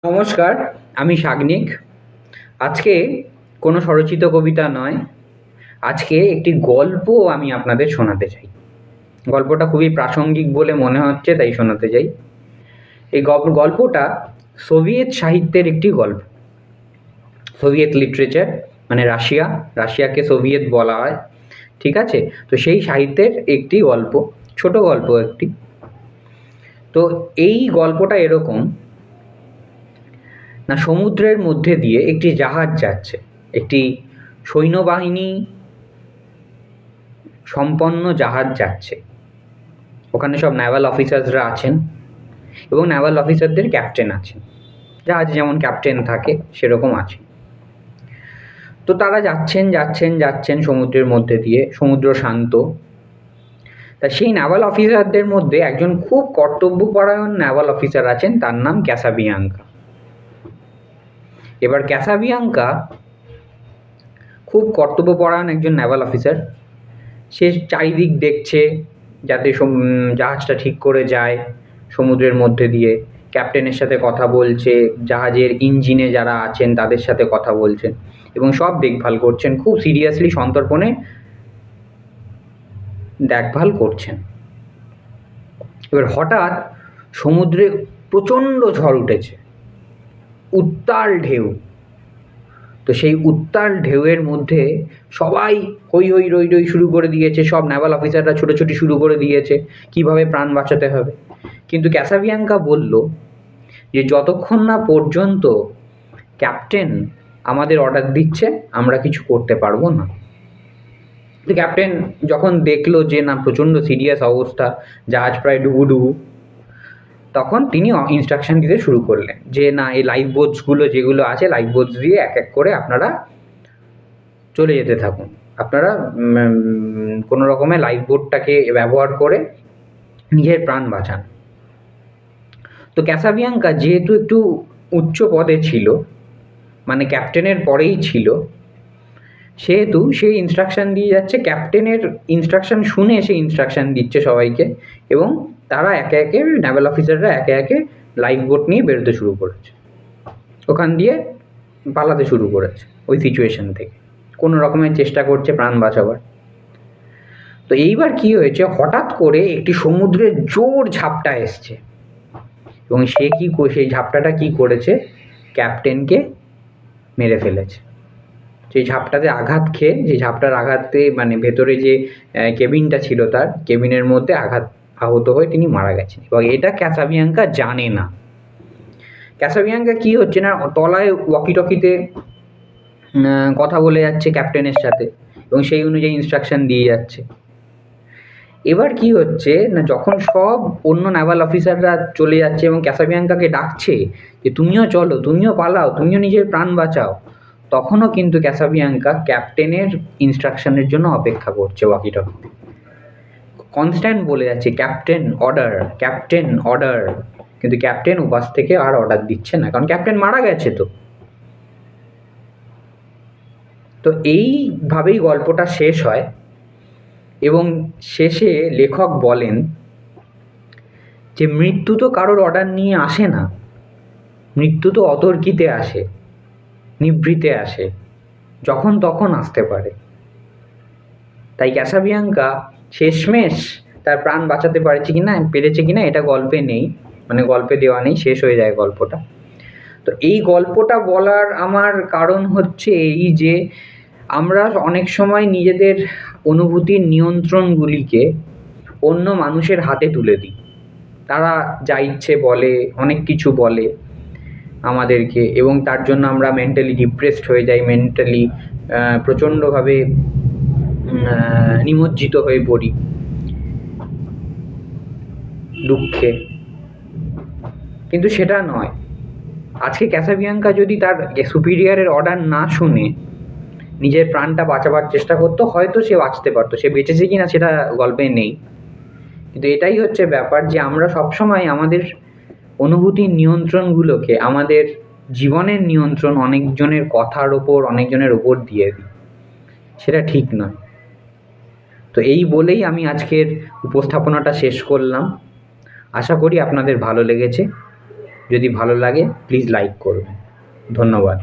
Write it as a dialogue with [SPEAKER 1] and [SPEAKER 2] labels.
[SPEAKER 1] নমস্কার, আমি সাগ্নিক। আজকে কোনো স্বরচিত কবিতা নয়, আজকে একটি গল্প আমি আপনাদের শোনাতে চাই। গল্পটা খুবই প্রাসঙ্গিক বলে মনে হচ্ছে, তাই শোনাতে চাই। এই গল্পটা সোভিয়েত সাহিত্যের একটি গল্প। সোভিয়েত লিটারেচার মানে রাশিয়াকে সোভিয়েত বলা হয়, ঠিক আছে? তো সেই সাহিত্যের একটি গল্প, ছোট গল্প একটি। তো এই গল্পটা এরকম না, সমুদ্রের মধ্যে দিয়ে একটি জাহাজ যাচ্ছে, একটি সৈন্যবাহিনী সম্পন্ন জাহাজ যাচ্ছে। ওখানে সব নেভাল অফিসার্সরা আছেন এবং নেভাল অফিসারদের ক্যাপ্টেন আছেন। জাহাজে যেমন ক্যাপ্টেন থাকে সেরকম আছে। তো তারা যাচ্ছেন যাচ্ছেন যাচ্ছেন সমুদ্রের মধ্যে দিয়ে। সমুদ্র শান্ত। তা সেই নেভাল অফিসারদের মধ্যে একজন খুব কর্তব্যপরায়ণ নেভাল অফিসার আছেন, তার নাম ক্যাসাবিয়াঙ্কা। এবার ক্যাসাবিয়াঙ্কা খুব কর্তব্যপরায়ণ একজন নেভাল অফিসার। সে চারিদিক দেখছে যাতে জাহাজটা ঠিক করে যায় সমুদ্রের মধ্যে দিয়ে। ক্যাপ্টেনের সাথে কথা বলছে, জাহাজের ইঞ্জিনে যারা আছেন তাদের সাথে কথা বলছেন এবং সব দেখভাল করছেন, খুব সিরিয়াসলি সন্তর্পণে দেখভাল করছেন। এবার হঠাৎ সমুদ্রে প্রচণ্ড ঝড় উঠেছে, উত্তাল ঢেউ। তো সেই উত্তাল ঢেউয়ের মধ্যে সবাই হই হই রই রই শুরু করে দিয়েছে, সব নেভাল অফিসাররা ছোটাছুটি শুরু করে দিয়েছে কীভাবে প্রাণ বাঁচাতে হবে। কিন্তু ক্যাসাবিয়াঙ্কা বলল যে যতক্ষণ না পর্যন্ত ক্যাপ্টেন আমাদের অর্ডার দিচ্ছে আমরা কিছু করতে পারবো না। তো ক্যাপ্টেন যখন দেখলো যে না, প্রচণ্ড সিরিয়াস অবস্থা, জাহাজ প্রায় ডুবু, তখন তিনি ইনস্ট্রাকশন দিতে শুরু করলেন যে না, এই লাইফ বোটসগুলো যেগুলো আছে, লাইফ বোটস দিয়ে এক এক করে আপনারা চলে যেতে থাকুন। আপনারা কোনো রকমে লাইফ বোটটাকে ব্যবহার করে নিজের প্রাণ বাঁচান। তো ক্যাসাবিয়াঙ্কা যেহেতু একটু উচ্চ পদে ছিল, মানে ক্যাপ্টেনের পরেই ছিল, সেহেতু সে ইনস্ট্রাকশন দিয়ে যাচ্ছে। ক্যাপ্টেনের ইনস্ট্রাকশন শুনে সে ইনস্ট্রাকশন দিচ্ছে সবাইকে এবং তারা একে একে নেভাল অফিসাররা একে একে লাইফ বোট নিয়ে বেরোতে শুরু করেছে, ওখান দিয়ে পালাতে শুরু করেছে ওই সিচুয়েশন থেকে, কোনো রকমের চেষ্টা করছে প্রাণ বাঁচাবার। তো এইবার কি হয়েছে, হঠাৎ করে একটি সমুদ্রের জোর ঝাপটা এসছে এবং সেই ঝাপটাটা কি করেছে, ক্যাপ্টেনকে মেরে ফেলেছে। সেই ঝাপটাতে আঘাত খেয়ে, যে ঝাপটার আঘাতে মানে ভেতরে যে কেবিনটা ছিল তার কেবিনের মধ্যে আহত হয়ে তিনি মারা গেছেন। এবং এটা ক্যাসাবিয়াঙ্কা জানে না। ক্যাসাবিয়াঙ্কা কি হচ্ছে না, তলায় ওয়াকি টকিতে কথা বলে যাচ্ছে ক্যাপ্টেনের সাথে এবং সেই অনুযায়ী ইনস্ট্রাকশন দিয়ে যাচ্ছে। এবার কি হচ্ছে না, যখন সব অন্য নেভাল অফিসাররা চলে যাচ্ছে এবং ক্যাসাবিয়াঙ্কাকে ডাকছে যে তুমিও চলো, তুমিও পালাও, তুমিও নিজের প্রাণ বাঁচাও, তখনও কিন্তু ক্যাসাবিয়াঙ্কা ক্যাপ্টেনের ইনস্ট্রাকশনের জন্য অপেক্ষা করছে ওয়াকি টকিতে। কনস্ট্যান্ট বলে যাচ্ছে ক্যাপ্টেন অর্ডার, ক্যাপ্টেন অর্ডার, কিন্তু ক্যাপ্টেন উপাস থেকে আর অর্ডার দিচ্ছে না, কারণ ক্যাপ্টেন মারা গেছে। তো এইভাবেই গল্পটা শেষ হয় এবং শেষে লেখক বলেন যে মৃত্যু তো কারোর অর্ডার নিয়ে আসে না, মৃত্যু তো অতর্কিতে আসে, নিভৃতে আসে, যখন তখন আসতে পারে। তাই ক্যাসাবিয়াঙ্কা শেষমেশ তার প্রাণ বাঁচাতে পেরেছে কিনা এটা গল্পে নেই, মানে গল্পে দেওয়া নেই, শেষ হয়ে যায় গল্পটা। তো এই গল্পটা বলার আমার কারণ হচ্ছে এই যে আমরা অনেক সময় নিজেদের অনুভূতির নিয়ন্ত্রণগুলিকে অন্য মানুষের হাতে তুলে দিই। তারা যা ইচ্ছে বলে, অনেক কিছু বলে আমাদেরকে, এবং তার জন্য আমরা মেন্টালি ডিপ্রেসড হয়ে যাই, মেন্টালি প্রচণ্ডভাবে নিমজ্জিত হয়ে পড়ি দুঃখে। কিন্তু সেটা নয়। আজকে ক্যাসাবিয়াঙ্কা যদি তার সুপিরিয়রের অর্ডার না শুনে নিজের প্রাণটা বাঁচাবার চেষ্টা করতো, হয়তো সে বাঁচতে পারতো। সে বেঁচেছে কিনা সেটা গল্পে নেই, কিন্তু এটাই হচ্ছে ব্যাপার যে আমরা সবসময় আমাদের অনুভূতির নিয়ন্ত্রণগুলোকে, আমাদের জীবনের নিয়ন্ত্রণ অনেকজনের কথার ওপর, অনেকজনের ওপর দিয়ে দিই। সেটা ঠিক নয়। তো এই বলেই আমি আজকের উপস্থাপনাটা শেষ করলাম। আশা করি আপনাদের ভালো লেগেছে। যদি ভালো লাগে প্লিজ লাইক করবেন। ধন্যবাদ।